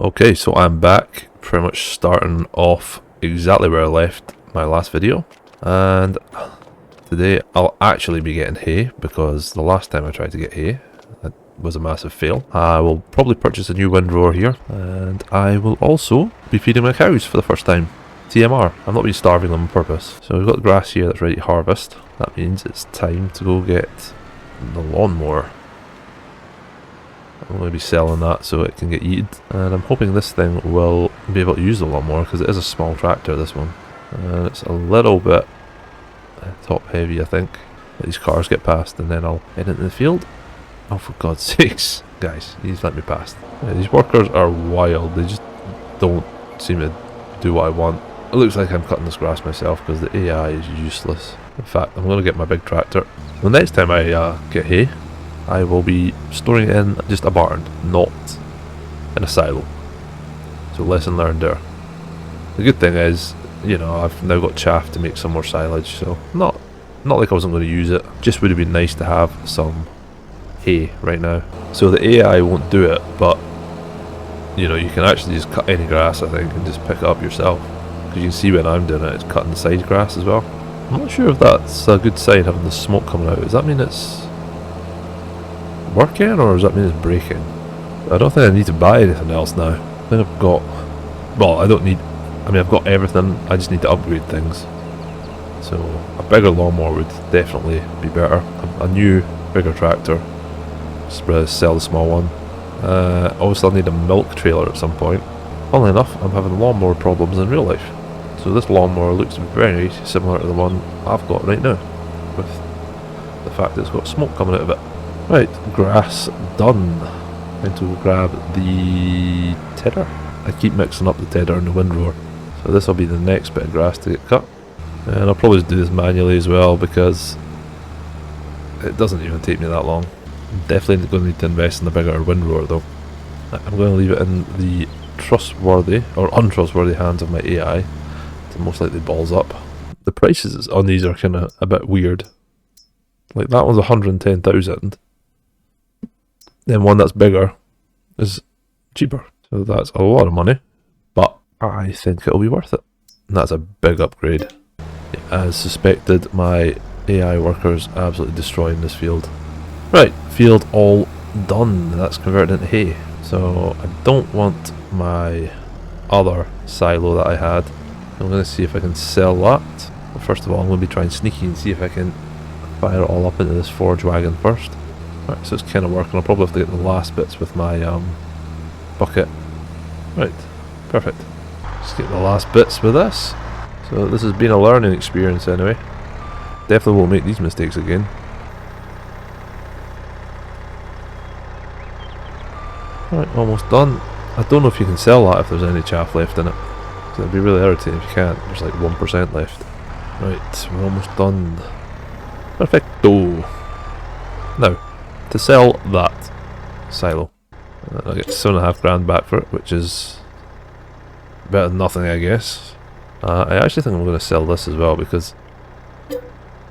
Okay, so I'm back, pretty much starting off exactly where I left my last video, and today I'll actually be getting hay, because the last time I tried to get hay, that was a massive fail. I will probably purchase a new windrower here, and I will also be feeding my cows for the first time. TMR, I've not been starving them on purpose. So we've got grass here that's ready to harvest. That means it's time to go get the lawnmower. I'm going to be selling that so it can get eaten, and I'm hoping this thing will be able to use the lawnmower because it is a small tractor, this one, and it's a little bit top heavy. I think these cars get past and then I'll head into the field. Oh, for God's sakes, guys, please let me past. Yeah, these workers are wild. They just don't seem to do what I want. It looks like I'm cutting this grass myself because the AI is useless. In fact, I'm going to get my big tractor. The next time I get hay, I will be storing it in just a barn, not in a silo. So lesson learned there. The good thing is, you know, I've now got chaff to make some more silage, so not like I wasn't going to use it. Just would have been nice to have some hay right now. So the AI won't do it, but you know, you can actually just cut any grass, I think, and just pick it up yourself. Because you can see when I'm doing it, it's cutting the side grass as well. I'm not sure if that's a good sign, having the smoke coming out. Does that mean it's working, or does that mean it's breaking? I don't think I need to buy anything else now. I think I've got, well, I don't need, I mean, I've got everything, I just need to upgrade things. So a bigger lawnmower would definitely be better. A new, bigger tractor. Just rather sell the small one. Obviously I'll need a milk trailer at some point. Funnily enough, I'm having lawnmower problems in real life. So this lawnmower looks very similar to the one I've got right now, with the fact that it's got smoke coming out of it. Right, grass done. Time to grab the tedder. I keep mixing up the tedder and the windrower. So this will be the next bit of grass to get cut. And I'll probably do this manually as well because it doesn't even take me that long. I'm definitely going to need to invest in a bigger windrower though. I'm going to leave it in the trustworthy or untrustworthy hands of my AI to most likely balls up. The prices on these are kind of a bit weird. Like that one's 110,000. Then one that's bigger is cheaper. So that's a lot of money, but I think it'll be worth it. And that's a big upgrade. As suspected, my AI workers absolutely destroying this field. Right, field all done. That's converted into hay. So I don't want my other silo that I had. I'm going to see if I can sell that. But first of all, I'm going to be trying sneaky and see if I can fire it all up into this forge wagon first. Right, so it's kind of working. I'll probably have to get the last bits with my bucket. Right, perfect. Just get the last bits with this. So this has been a learning experience anyway. Definitely won't make these mistakes again. Right, almost done. I don't know if you can sell that if there's any chaff left in it. So it'd be really irritating if you can't. There's like 1% left. Right, we're almost done. Perfecto. Now, to sell that silo, I'll get £7.5 grand back for it, which is better than nothing, I guess. I actually think I'm going to sell this as well because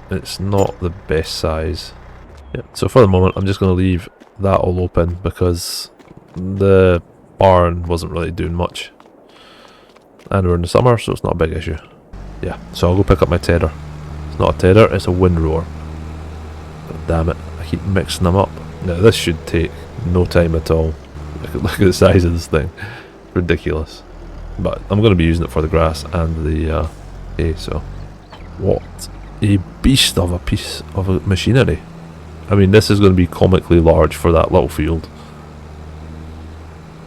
it's not the best size. Yeah, so for the moment, I'm just going to leave that all open because the barn wasn't really doing much. And we're in the summer, so it's not a big issue. Yeah, so I'll go pick up my tedder. It's not a tedder, it's a windrower. God damn it, I keep mixing them up. Now this should take no time at all. Look at the size of this thing. Ridiculous. But I'm going to be using it for the grass and the hay, so. What a beast of a piece of machinery. I mean, this is going to be comically large for that little field.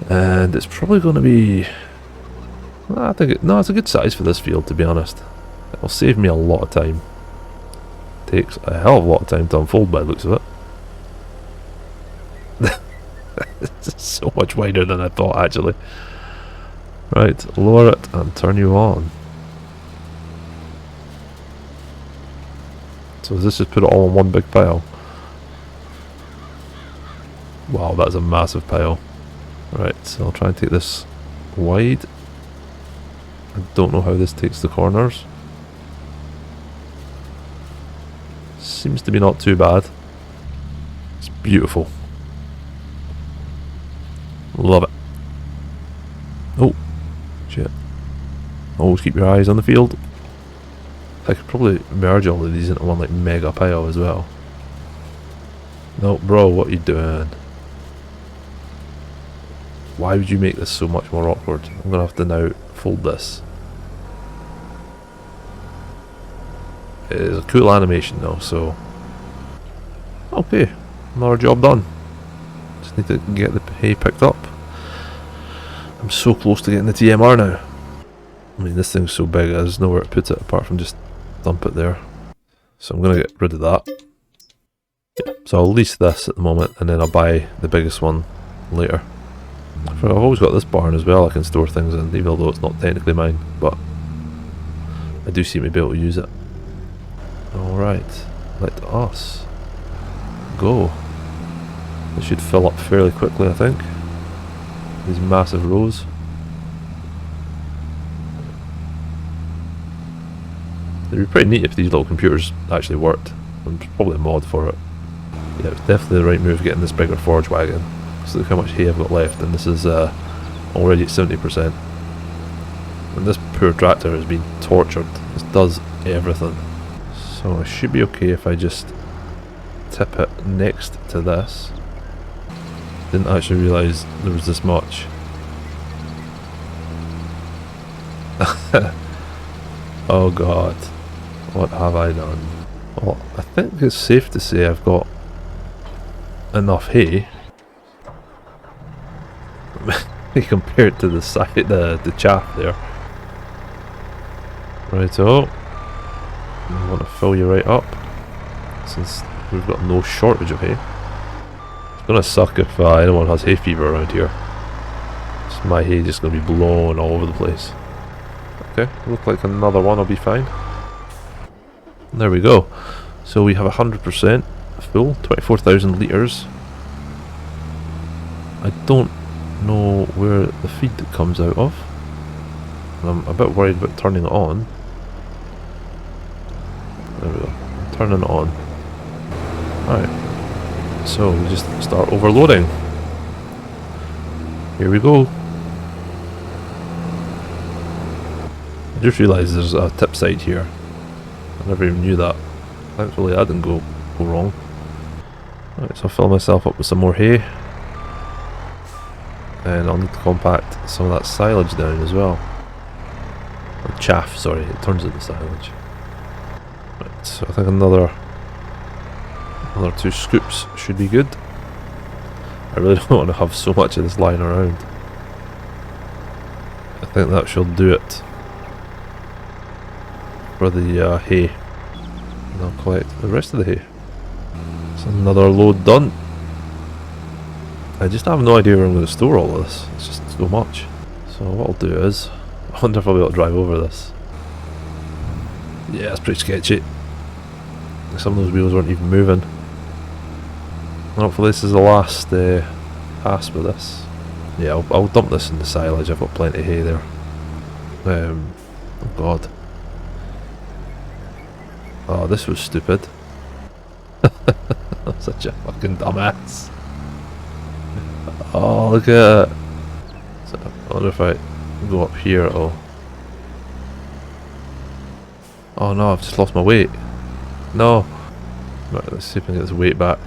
And it's probably going to be... I think no, it's a good size for this field, to be honest. It'll save me a lot of time. Takes a hell of a lot of time to unfold by the looks of it. It's so much wider than I thought, actually. Right, lower it and turn you on. So does this just put it all in one big pile? Wow, that's a massive pile. Right, so I'll try and take this wide. I don't know how this takes the corners. Seems to be not too bad. It's beautiful. Love it. Shit. Always keep your eyes on the field. I could probably merge all of these into one like mega pile as well. No, bro, what are you doing? Why would you make this so much more awkward? I'm gonna have to now fold this. It is a cool animation though, so... Okay, another job done. Just need to get the hay picked up. I'm so close to getting the TMR now. I mean, this thing's so big, there's nowhere to put it apart from just dump it there. So I'm gonna get rid of that. Yeah. So I'll lease this at the moment, and then I'll buy the biggest one later. I've always got this barn as well I can store things in, even though it's not technically mine, but I do seem to be able to use it. Alright, let us go. This should fill up fairly quickly, I think. These massive rows. It'd be pretty neat if these little computers actually worked. There's probably a mod for it. Yeah, it's definitely the right move getting this bigger forge wagon. So look how much hay I've got left, and this is already at 70%. And this poor tractor has been tortured. This does everything. So I should be okay if I just tip it next to this. Didn't actually realise there was this much. Oh god, what have I done? Well, I think it's safe to say I've got enough hay compared to the side, the chaff there. Righto, I want to fill you right up since we've got no shortage of hay. It's gonna suck if anyone has hay fever around here. Just my hay just gonna be blown all over the place. Okay, look like another one will be fine. There we go. So we have 100% full, 24,000 litres. I don't know where the feed comes out of. I'm a bit worried about turning it on. There we go. Turning it on. Alright. So we just start overloading. Here we go. I just realised there's a tip side here. I never even knew that. Thankfully that didn't go wrong. Right, so I'll fill myself up with some more hay. And I'll need to compact some of that silage down as well. Or chaff, sorry, it turns into silage. Right, so I think another 2 scoops should be good. I really don't want to have so much of this lying around. I think that should do it for the hay. And I'll collect the rest of the hay. It's another load done. I just have no idea where I'm going to store all of this. It's just so much. So what I'll do is, I wonder if I'll be able to drive over this. Yeah, it's pretty sketchy. Some of those wheels weren't even moving. Hopefully this is the last pass with this. Yeah, I'll dump this in the silage. I've got plenty of hay there. Oh god. Oh, this was stupid. I'm such a fucking dumbass. Oh, look at it. So, I wonder if I go up here it'll... Oh no, I've just lost my weight. No. Right, let's see if I can get this weight back.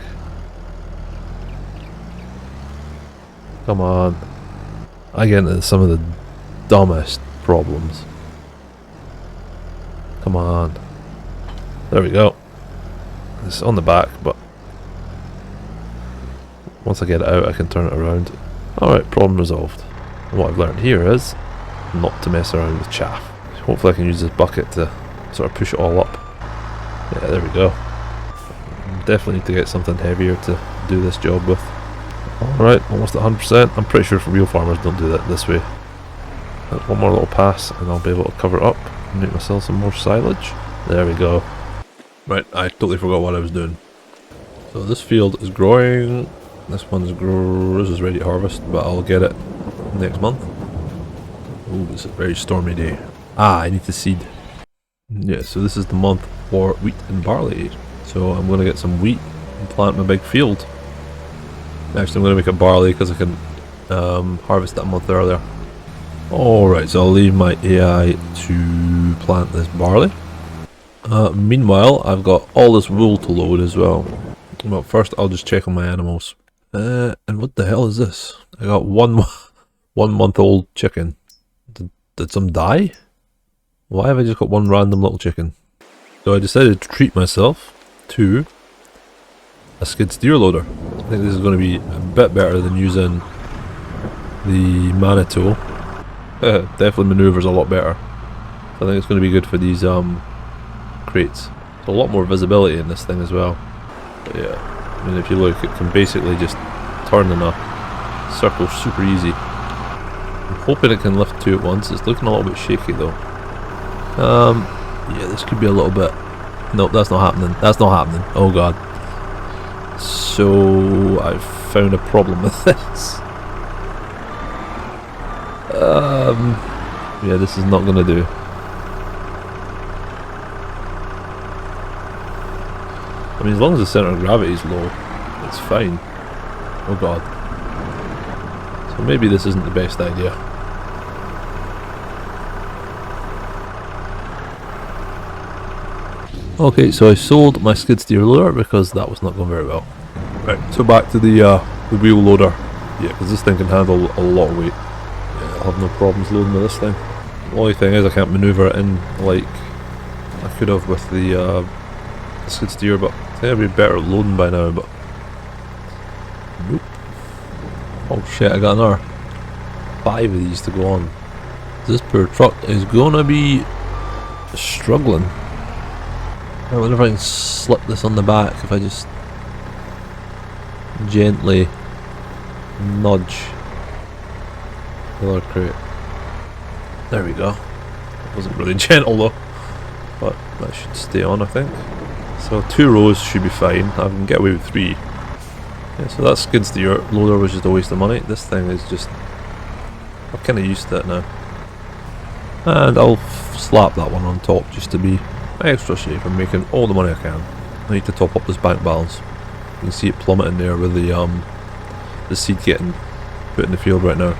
Come on. I get into some of the dumbest problems. Come on. There we go. It's on the back, but once I get it out I can turn it around. Alright, problem resolved. And what I've learned here is not to mess around with chaff. Hopefully I can use this bucket to sort of push it all up. Yeah, there we go. Definitely need to get something heavier to do this job with. Alright, almost at 100%. I'm pretty sure for real farmers don't do that this way. One more little pass and I'll be able to cover it up and make myself some more silage. There we go. Right, I totally forgot what I was doing. So this field is growing. This is ready to harvest, but I'll get it next month. Oh, it's a very stormy day. Ah, I need to seed. Yeah, so this is the month for wheat and barley. So I'm going to get some wheat and plant my big field. Actually, I'm going to make a barley because I can harvest that a month earlier. Alright, so I'll leave my AI to plant this barley. Meanwhile, I've got all this wool to load as well. But first I'll just check on my animals. And what the hell is this? I got one 1 month old chicken. Did some die? Why have I just got one random little chicken? So I decided to treat myself to a skid steer loader. I think this is going to be a bit better than using the Manitou. Definitely maneuvers a lot better. So I think it's going to be good for these crates. There's a lot more visibility in this thing as well. But yeah, I mean, if you look, it can basically just turn in a circle super easy. I'm hoping it can lift two at once. It's looking a little bit shaky though. Yeah, this could be a little bit. Nope, that's not happening. That's not happening. Oh god. So I've found a problem with this. Yeah, this is not gonna do. I mean, as long as the center of gravity is low, it's fine. Oh god. So maybe this isn't the best idea. Okay, so I sold my skid steer loader because that was not going very well. Right, so back to the wheel loader. Yeah, because this thing can handle a lot of weight. Yeah, I'll have no problems loading with this thing. The only thing is I can't maneuver it in like I could have with the skid steer, but I think I'd be better at loading by now, but nope. Oh shit, I got another 5 of these to go on. This poor truck is gonna be struggling. I wonder if I can slip this on the back if I just gently nudge the other crate. There we go. It wasn't really gentle though, but that should stay on I think. So 2 rows should be fine. I can get away with 3. Yeah, so that skid steer loader was just a waste of money. This thing is just, I'm kind of used to it now. And I'll slap that one on top just to be extra safe. I'm making all the money I can. I need to top up this bank balance. You can see it plummeting there with the seed getting put in the field right now.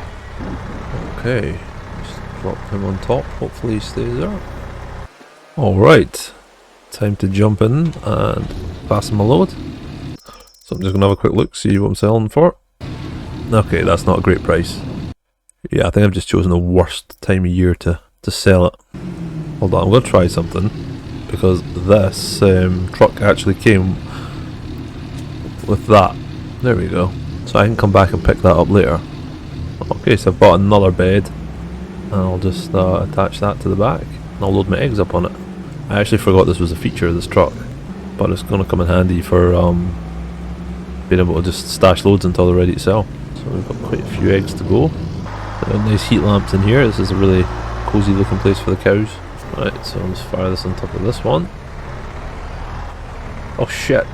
Okay, just drop him on top. Hopefully he stays there. Alright, time to jump in and pass him a load. So I'm just going to have a quick look, see what I'm selling for. Okay, that's not a great price. Yeah, I think I've just chosen the worst time of year to sell it. Hold on, I'm going to try something. Because this truck actually came with that. There we go. So I can come back and pick that up later. Okay, so I've bought another bed. And I'll just attach that to the back. And I'll load my eggs up on it. I actually forgot this was a feature of this truck. But it's going to come in handy for being able to just stash loads until they're ready to sell. So we've got quite a few eggs to go. Nice heat lamps in here. This is a really cozy looking place for the cows. Right, so I'll just fire this on top of this one. Oh shit.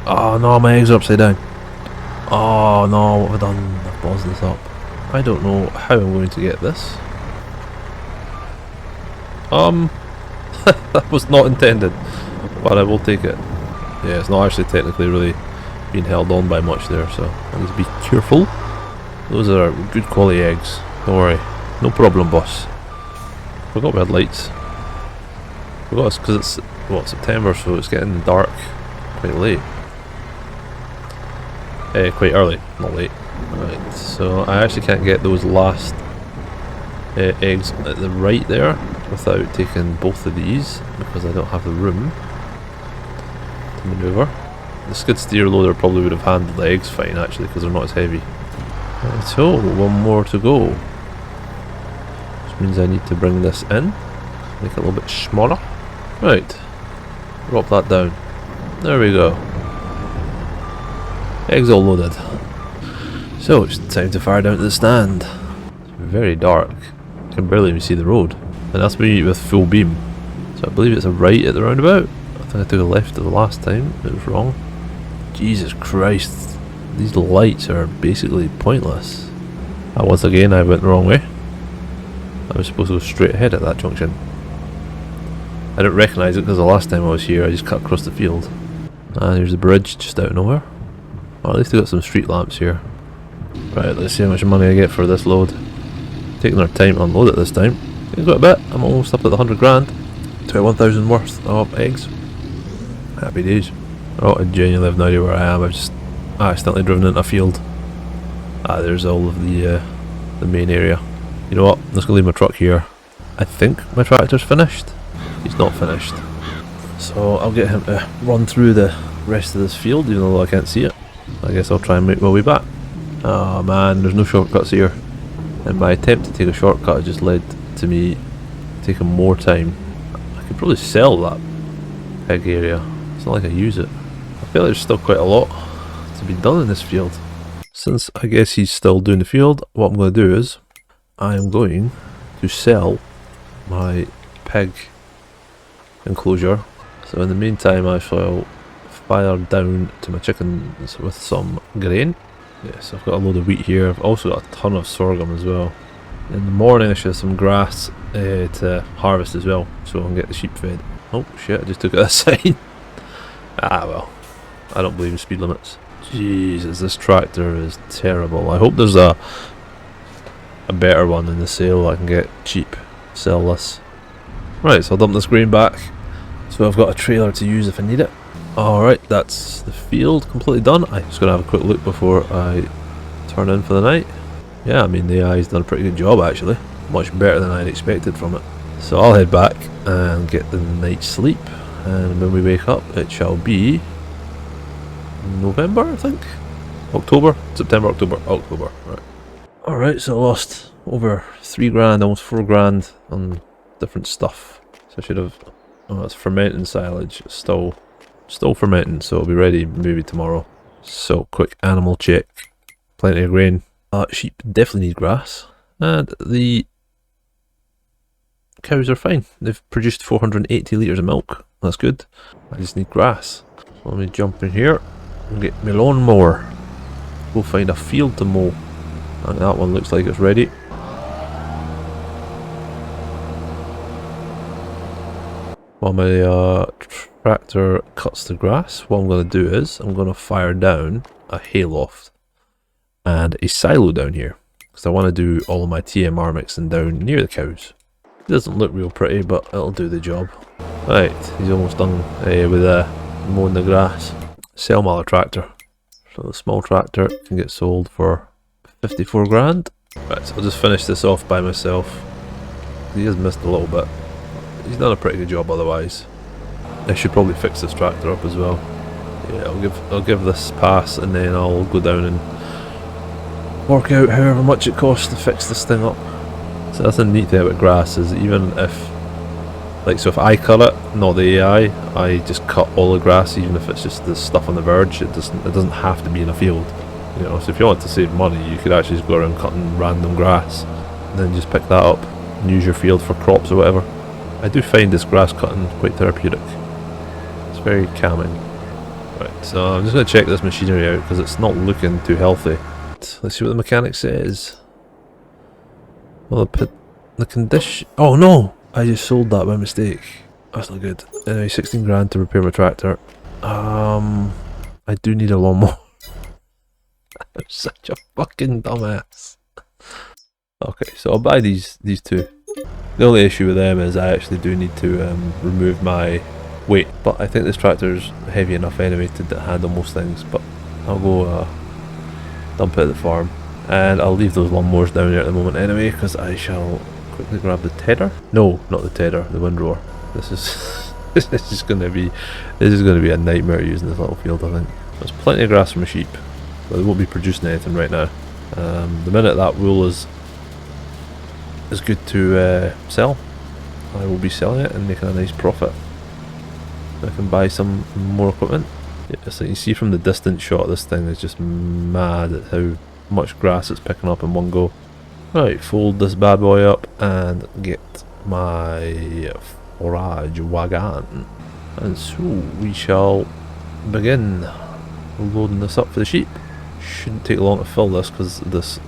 Oh no, my eggs are upside down. Oh no, what have I done? I've buzzed this up. I don't know how I'm going to get this. That was not intended, but I will take it. Yeah, it's not actually technically really being held on by much there, so I need to be careful. Those are good quality eggs. Don't worry, no problem, boss. Forgot we had lights. Forgot it's because it's what, September, so it's getting dark quite late. Quite early, not late. Right, so I actually can't get those last eggs at the right there without taking both of these because I don't have the room to manoeuvre. The skid steer loader probably would have handled the eggs fine actually because they're not as heavy. Right, so one more to go. Which means I need to bring this in, make it a little bit smaller. Right, drop that down. There we go. Eggs all loaded. So it's time to fire down to the stand. It's very dark. I can barely even see the road. And that's me with full beam. So I believe it's a right at the roundabout. I think I took a left at the last time. It was wrong. Jesus Christ. These lights are basically pointless. Once again I went the wrong way. I was supposed to go straight ahead at that junction. I didn't recognise it because the last time I was here I just cut across the field. And here's the bridge just out of nowhere. Well, at least they got some street lamps here. Right, let's see how much money I get for this load. taking our time to unload it this time. It's got a bit. I'm almost up at the 100 grand. 21,000 worth of eggs. Happy days. Oh, I genuinely have no idea where I am. I've just accidentally driven into a field. There's all of the main area. You know what? I'm just gonna leave my truck here. I think my tractor's finished. He's not finished. So I'll get him to run through the rest of this field, even though I can't see it. I guess I'll try and make my way back. Oh man, there's no shortcuts here. And my attempt to take a shortcut has just led to me taking more time. I could probably sell that pig area. It's not like I use it. I feel like there's still quite a lot to be done in this field. Since I guess he's still doing the field, what I'm going to do is I am going to sell my pig enclosure. So in the meantime I shall fire down to my chickens with some grain. Yes, I've got a load of wheat here. I've also got a ton of sorghum as well. In the morning I should have some grass to harvest as well, so I can get the sheep fed. Oh shit, I just took out a sign. Well, I don't believe in speed limits. Jesus, this tractor is terrible. I hope there's a better one in the sale I can get cheap. Sell this. Right, so I'll dump this grain back. So I've got a trailer to use if I need it. Alright, that's the field completely done. I'm just going to have a quick look before I turn in for the night. Yeah, I mean the AI's done a pretty good job actually. Much better than I'd expected from it. So I'll head back and get the night's sleep. And when we wake up it shall be November, I think? October? September, October, right. Alright, so I lost over 3 grand, almost 4 grand on different stuff. So I should have... Oh, it's fermenting silage. It's still fermenting, so it'll be ready maybe tomorrow. So, quick animal check. Plenty of grain. Sheep definitely need grass. And the cows are fine. They've produced 480 litres of milk. That's good. I just need grass. So let me jump in here and get my lawnmower. Go find a field to mow. And that one looks like it's ready. While my tractor cuts the grass, what I'm going to do is I'm going to fire down a hayloft and a silo down here, because I want to do all of my TMR mixing down near the cows. It doesn't look real pretty, but it'll do the job. Right, he's almost done with mowing the grass. Sell my other tractor. So the small tractor can get sold for 54 grand. Right, so I'll just finish this off by myself. He has missed a little bit. He's done a pretty good job otherwise. I should probably fix this tractor up as well. Yeah, I'll give this a pass and then I'll go down and work out however much it costs to fix this thing up. So that's the neat thing about grass, is even if, like, so if I cut it, not the AI, I just cut all the grass, even if it's just the stuff on the verge. It doesn't have to be in a field. You know, so if you want to save money, you could actually just go around cutting random grass and then just pick that up and use your field for crops or whatever. I do find this grass cutting quite therapeutic. It's very calming. Right, so I'm just going to check this machinery out because it's not looking too healthy. Let's see what the mechanic says. Well, the condition... Oh no! I just sold that by mistake. That's not good. Anyway, 16 grand to repair my tractor. I do need a lawnmower. I'm such a fucking dumbass. Okay, so I'll buy these two. The only issue with them is I actually do need to remove my weight, but I think this tractor's heavy enough anyway to handle most things. But I'll go dump it at the farm, and I'll leave those lawnmowers down there at the moment anyway, because I shall quickly grab the tedder. No, not the tedder, the windrower. This is going to be a nightmare using this little field. I think there's plenty of grass for my sheep, but they won't be producing anything right now. The minute that wool is good to sell, I will be selling it and making a nice profit. I can buy some more equipment. Yeah, so you see from the distant shot, this thing is just mad at how much grass it's picking up in one go. Right, fold this bad boy up and get my forage wagon, and so we shall begin loading this up for the sheep. Shouldn't take long to fill this because this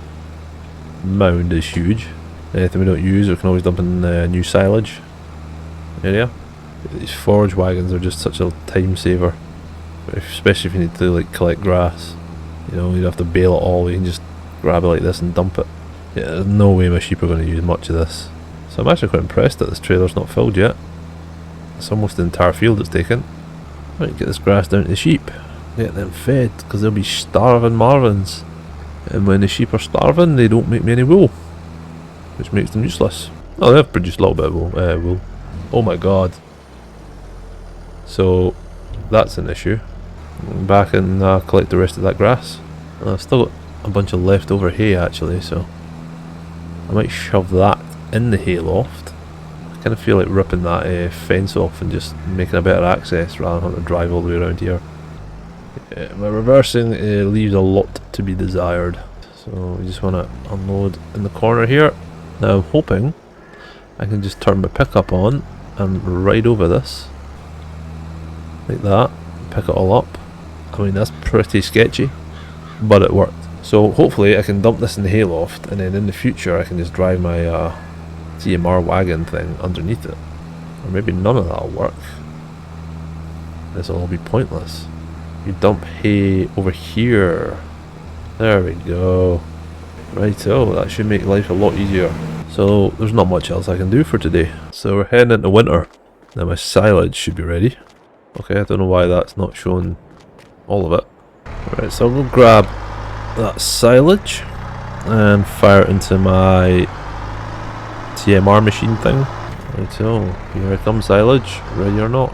mound is huge. Anything we don't use, we can always dump in new silage area. These forage wagons are just such a time saver, especially if you need to like collect grass. You know, you'd have to bale it all. You can just grab it like this and dump it. Yeah, there's no way my sheep are going to use much of this. So I'm actually quite impressed that this trailer's not filled yet. It's almost the entire field it's taken. Right, get this grass down to the sheep. Get them fed, because they'll be starving Marvins. And when the sheep are starving, they don't make me any wool, which makes them useless. Oh, they've produced a little bit of wool. Oh my god. So, that's an issue. Back and collect the rest of that grass. I've still got a bunch of leftover hay actually, so I might shove that in the hay loft. I kind of feel like ripping that fence off and just making a better access rather than having to drive all the way around here. Yeah, my reversing leaves a lot to be desired. So we just want to unload in the corner here. Now I'm hoping I can just turn my pickup on and ride over this. Like that. Pick it all up. I mean, that's pretty sketchy, but it worked. So hopefully I can dump this in the hayloft, and then in the future I can just drive my TMR wagon thing underneath it. Or maybe none of that will work. This will all be pointless. You dump hay over here. There we go. Righto, that should make life a lot easier. So there's not much else I can do for today. So we're heading into winter. Now my silage should be ready. Okay, I don't know why that's not showing all of it. Right, so I'll go grab that silage and fire it into my TMR machine thing. Right, so here it comes silage, ready or not.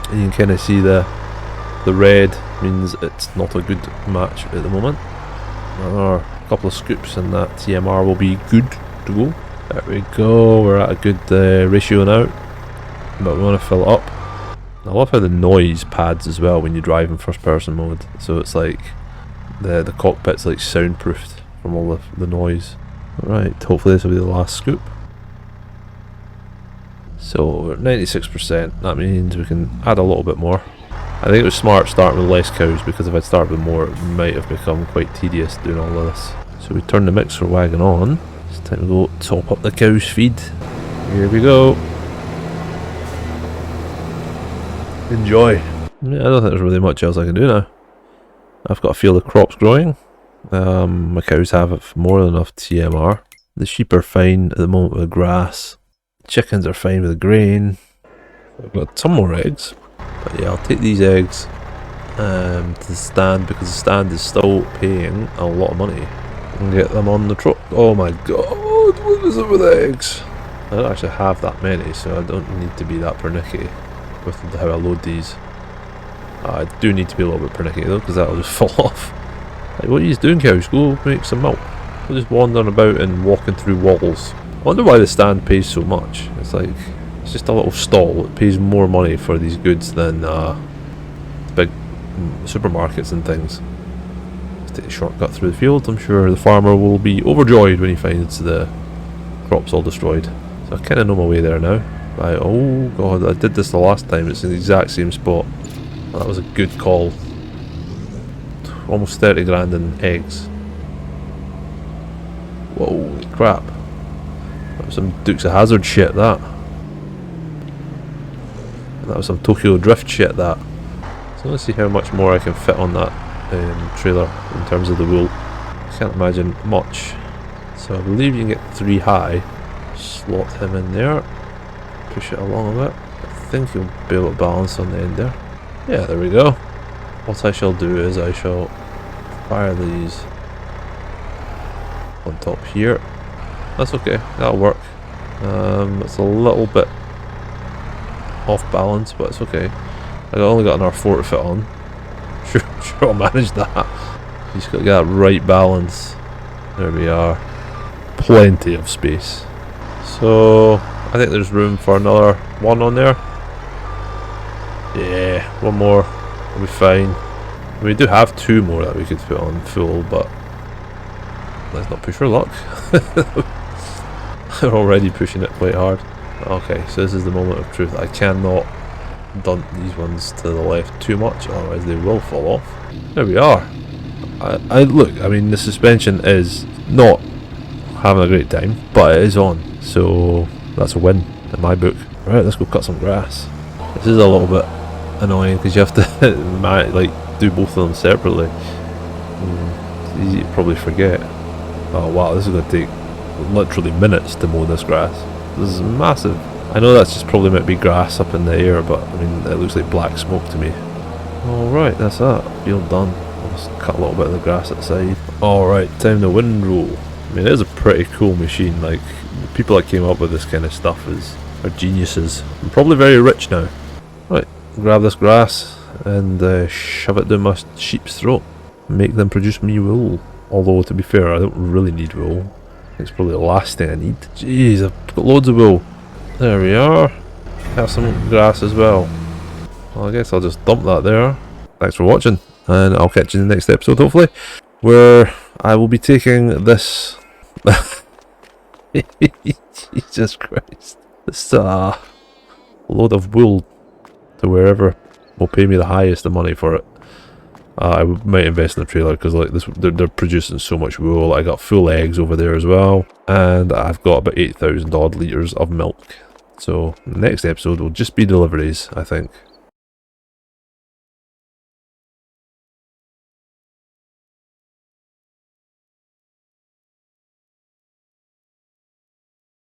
And you can kind of see the red means it's not a good match at the moment. Another couple of scoops and that TMR will be good to go. There we go, we're at a good ratio now, but we want to fill it up. I love how the noise pads as well when you drive in first person mode, so it's like the cockpit's like soundproofed from all the noise. Right, hopefully this will be the last scoop. So we're at 96%, that means we can add a little bit more. I think it was smart starting with less cows, because if I'd started with more it might have become quite tedious doing all of this. So we turn the mixer wagon on. It's time to go top up the cow's feed. Here we go. Enjoy. Yeah, I don't think there's really much else I can do now. I've got a field of crops growing. My cows have more than enough TMR. The sheep are fine at the moment with the grass. Chickens are fine with the grain. I've got some more eggs. But yeah, I'll take these eggs to the stand, because the stand is still paying a lot of money. And get them on the truck. Oh my god, what is it with eggs? I don't actually have that many, so I don't need to be that pernickety with how I load these. I do need to be a little bit pernickety though, because that'll just fall off. Like, what are you doing, cows? Go make some milk. We're just wandering about and walking through walls. I wonder why the stand pays so much. It's like, it's just a little stall. It pays more money for these goods than big supermarkets and things. Let's take a shortcut through the field. I'm sure the farmer will be overjoyed when he finds the crops all destroyed. So I kind of know my way there now. Oh god, I did this the last time. It's in the exact same spot. Well, that was a good call. Almost 30 grand in eggs. Whoa, crap. That was some Dukes of Hazzard shit, that. That was some Tokyo Drift shit, that. So let's see how much more I can fit on that trailer in terms of the wool. I can't imagine much. So I believe you can get 3 high. Slot him in there. Push it along a bit. I think you'll be able to balance on the end there. Yeah, there we go. What I shall do is I shall fire these on top here. That's okay, that'll work. It's a little bit off balance, but it's okay. I only got another 4 to fit on. Sure I'll manage that. You just got to get that right balance. There we are. Plenty of space. So I think there's room for another one on there. Yeah, one more will be fine. We do have 2 more that we could put on full, but let's not push for luck. We're already pushing it quite hard. Okay, so this is the moment of truth. I cannot dunt these ones to the left too much, otherwise they will fall off. There we are. I look, I mean, the suspension is not having a great time, but it is on, so that's a win in my book. Right, let's go cut some grass. This is a little bit annoying because you have to like do both of them separately. It's easy to probably forget. Oh wow, this is going to take literally minutes to mow this grass. This is massive. I know that's just probably might be grass up in the air, but I mean, it looks like black smoke to me. Alright, that's that. Field done. I'll just cut a little bit of the grass at the side. Alright, time to windrow. I mean, it is a pretty cool machine. Like, the people that came up with this kind of stuff are geniuses. I'm probably very rich now. Right, grab this grass and shove it down my sheep's throat. Make them produce me wool. Although, to be fair, I don't really need wool. It's probably the last thing I need. Jeez, I've got loads of wool. There we are. Have some grass as well. Well, I guess I'll just dump that there. Thanks for watching, and I'll catch you in the next episode, hopefully, where I will be taking this... Jesus Christ. This load of wool to wherever will pay me the highest of money for it. I might invest in a trailer because like this, they're producing so much wool. I got full eggs over there as well, and I've got about 8,000 odd litres of milk. So next episode will just be deliveries, I think.